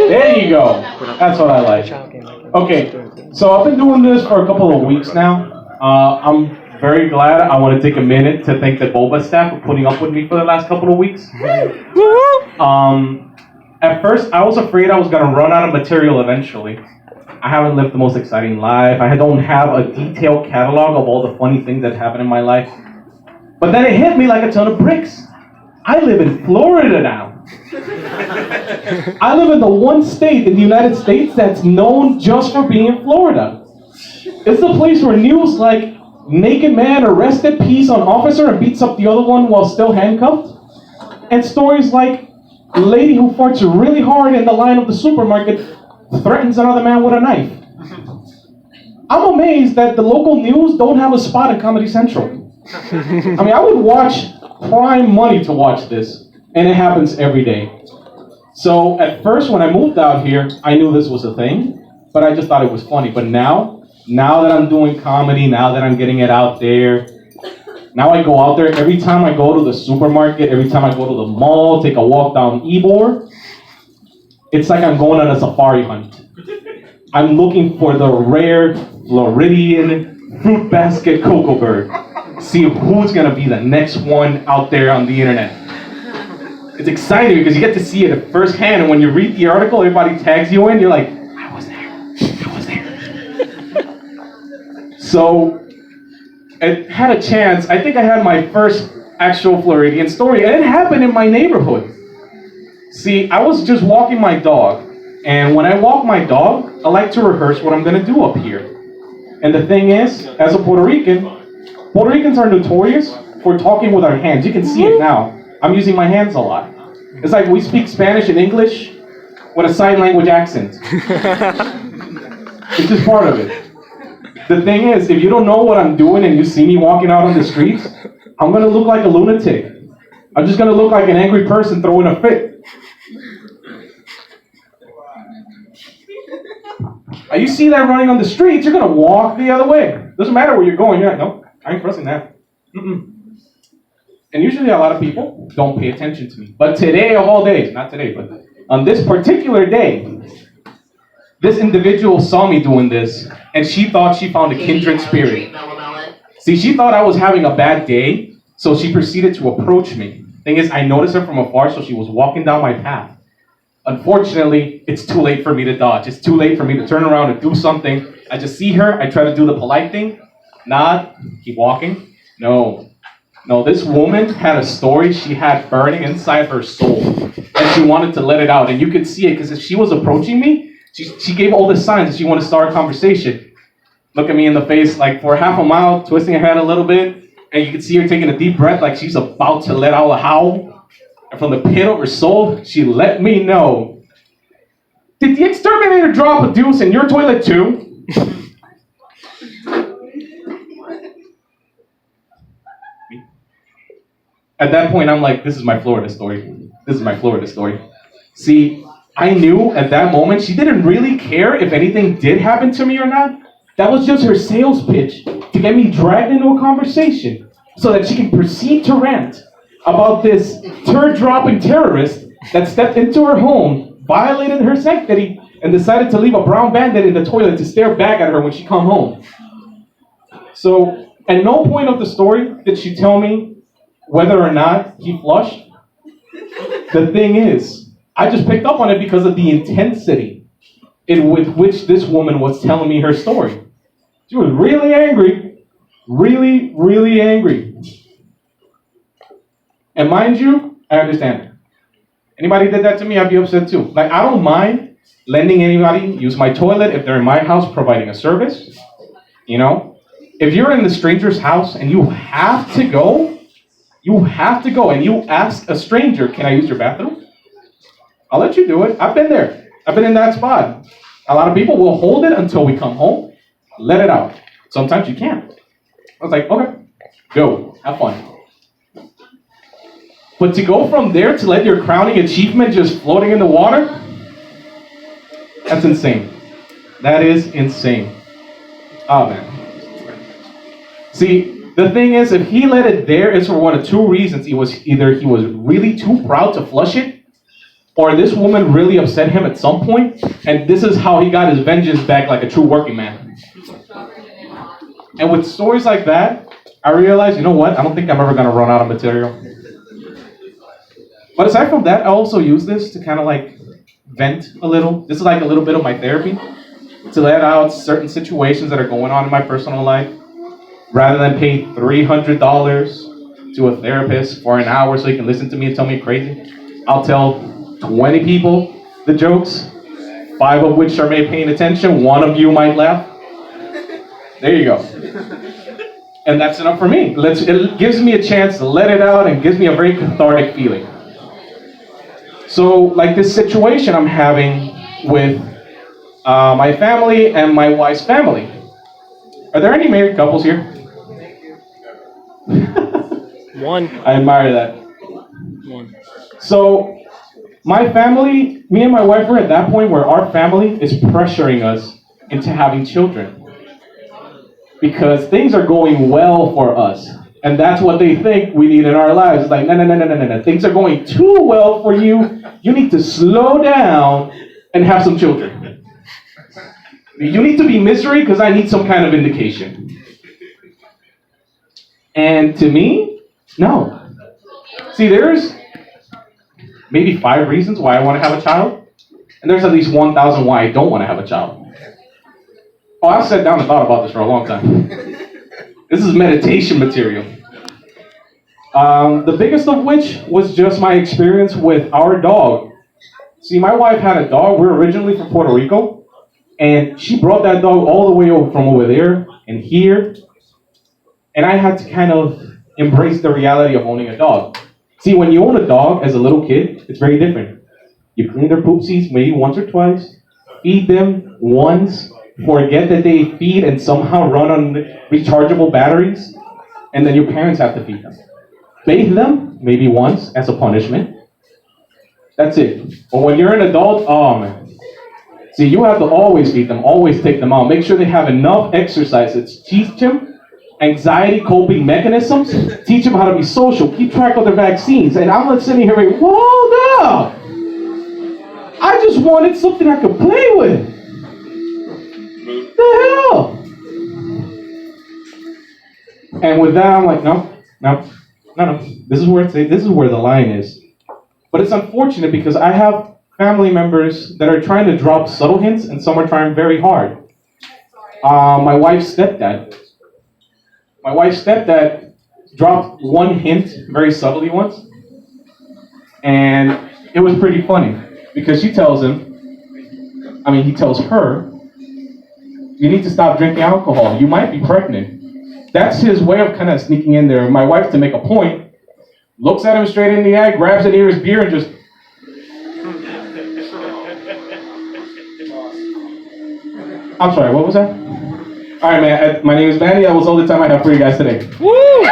There you go. That's what I like. Okay, so I've been doing this for a couple of weeks now. I'm very glad. I want to take a minute to thank the Boba staff for putting up with me for the last couple of weeks. At first, I was afraid I was going to run out of material eventually. I haven't lived the most exciting life. I don't have a detailed catalog of all the funny things that happened in my life. But then it hit me like a ton of bricks. I live in Florida now. I live in the one state in the United States that's known just for being Florida. It's the place where news like naked man arrested, peace on officer, and beats up the other one while still handcuffed. And stories like lady who farts really hard in the line of the supermarket threatens another man with a knife. I'm amazed that the local news don't have a spot in Comedy Central. I mean, I would watch prime money to watch this, and it happens every day. So at first, when I moved out here, I knew this was a thing, but I just thought it was funny. But now that I'm doing comedy, now that I'm getting it out there, now I go out there, every time I go to the supermarket, every time I go to the mall, take a walk down Ybor, it's like I'm going on a safari hunt. I'm looking for the rare Floridian fruit basket cocoa bird. See who's gonna be the next one out there on the internet. It's exciting because you get to see it firsthand, and when you read the article, everybody tags you in, you're like, I was there. So, it had a chance. I think I had my first actual Floridian story, and it happened in my neighborhood. See, I was just walking my dog, and when I walk my dog, I like to rehearse what I'm gonna do up here. And the thing is, as a Puerto Ricans are notorious for talking with our hands. You can see it now. I'm using my hands a lot. It's like we speak Spanish and English with a sign language accent. It's just part of it. The thing is, if you don't know what I'm doing and you see me walking out on the streets, I'm gonna look like a lunatic. I'm just gonna look like an angry person throwing a fit. You see that running on the streets, you're gonna walk the other way. Doesn't matter where you're going. You're like, nope, I ain't crossing that. And usually a lot of people don't pay attention to me. But today of all days, not today, but on this particular day, this individual saw me doing this, and she thought she found a kindred spirit. See, she thought I was having a bad day, so she proceeded to approach me. Thing is, I noticed her from afar, so she was walking down my path. Unfortunately, it's too late for me to dodge. It's too late for me to turn around and do something. I just see her, I try to do the polite thing, nod, keep walking. No, this woman had a story she had burning inside her soul, and she wanted to let it out, and you could see it, because if she was approaching me, she gave all the signs that she wanted to start a conversation. Look at me in the face, like for half a mile, twisting her head a little bit, and you could see her taking a deep breath, like she's about to let out a howl. And from the pit of her soul, she let me know. Did the exterminator drop a deuce in your toilet too? At that point, I'm like, this is my Florida story. This is my Florida story. See, I knew at that moment she didn't really care if anything did happen to me or not. That was just her sales pitch to get me dragged into a conversation so that she can proceed to rant about this turd-dropping terrorist that stepped into her home, violated her sanctity, and decided to leave a Brown Bandit in the toilet to stare back at her when she come home. So, at no point of the story did she tell me whether or not he flushed. The thing is, I just picked up on it because of the intensity with which this woman was telling me her story. She was really angry. Really, really angry. And mind you, I understand it. Anybody did that to me, I'd be upset too. Like, I don't mind letting anybody use my toilet if they're in my house providing a service. You know? If you're in the stranger's house and you have to go, and you ask a stranger, can I use your bathroom? I'll let you do it. I've been there. I've been in that spot. A lot of people will hold it until we come home, let it out. Sometimes you can't. I was like, okay, go, have fun. But to go from there to let your crowning achievement just floating in the water, that's insane. That is insane. Oh, man. See, the thing is, if he let it there, it's for one of two reasons. Either he was really too proud to flush it, or this woman really upset him at some point, and this is how he got his vengeance back like a true working man. And with stories like that, I realized, you know what? I don't think I'm ever going to run out of material. But aside from that, I also use this to kind of like vent a little. This is like a little bit of my therapy, to let out certain situations that are going on in my personal life. Rather than pay $300 to a therapist for an hour so he can listen to me and tell me crazy, I'll tell 20 people the jokes, 5 of which are maybe paying attention, 1 of you might laugh. There you go. And that's enough for me. It gives me a chance to let it out and gives me a very cathartic feeling. So, like this situation I'm having with my family and my wife's family. Are there any married couples here? One. I admire that. One. So, my family, me and my wife are at that point where our family is pressuring us into having children. Because things are going well for us. And that's what they think we need in our lives. It's like, no. Things are going too well for you. You need to slow down and have some children. You need to be misery because I need some kind of indication. And to me, no. See, there's maybe 5 reasons why I want to have a child. And there's at least 1,000 why I don't want to have a child. Oh, I've sat down and thought about this for a long time. This is meditation material. The biggest of which was just my experience with our dog. See, my wife had a dog. We're originally from Puerto Rico. And she brought that dog all the way over from over there and here. And I had to kind of embrace the reality of owning a dog. See, when you own a dog as a little kid, it's very different. You clean their poopsies maybe once or twice, feed them once, forget that they feed and somehow run on rechargeable batteries, and then your parents have to feed them. Bathe them maybe once as a punishment. That's it. But when you're an adult, oh man. See, you have to always feed them, always take them out. Make sure they have enough exercises. Teach them anxiety coping mechanisms. Teach them how to be social. Keep track of their vaccines. And I'm not sitting here going, hold up. I just wanted something I could play with. The hell? And with that, I'm like, no. This is where the line is. But it's unfortunate because I have family members that are trying to drop subtle hints, and some are trying very hard. My wife's stepdad. My wife's stepdad dropped one hint very subtly once, and it was pretty funny because he tells her, you need to stop drinking alcohol. You might be pregnant. That's his way of kind of sneaking in there. My wife, to make a point, looks at him straight in the eye, grabs an ear of his beer, and just... I'm sorry, what was that? All right, man. My name is Manny. That was all the time I have for you guys today. Woo!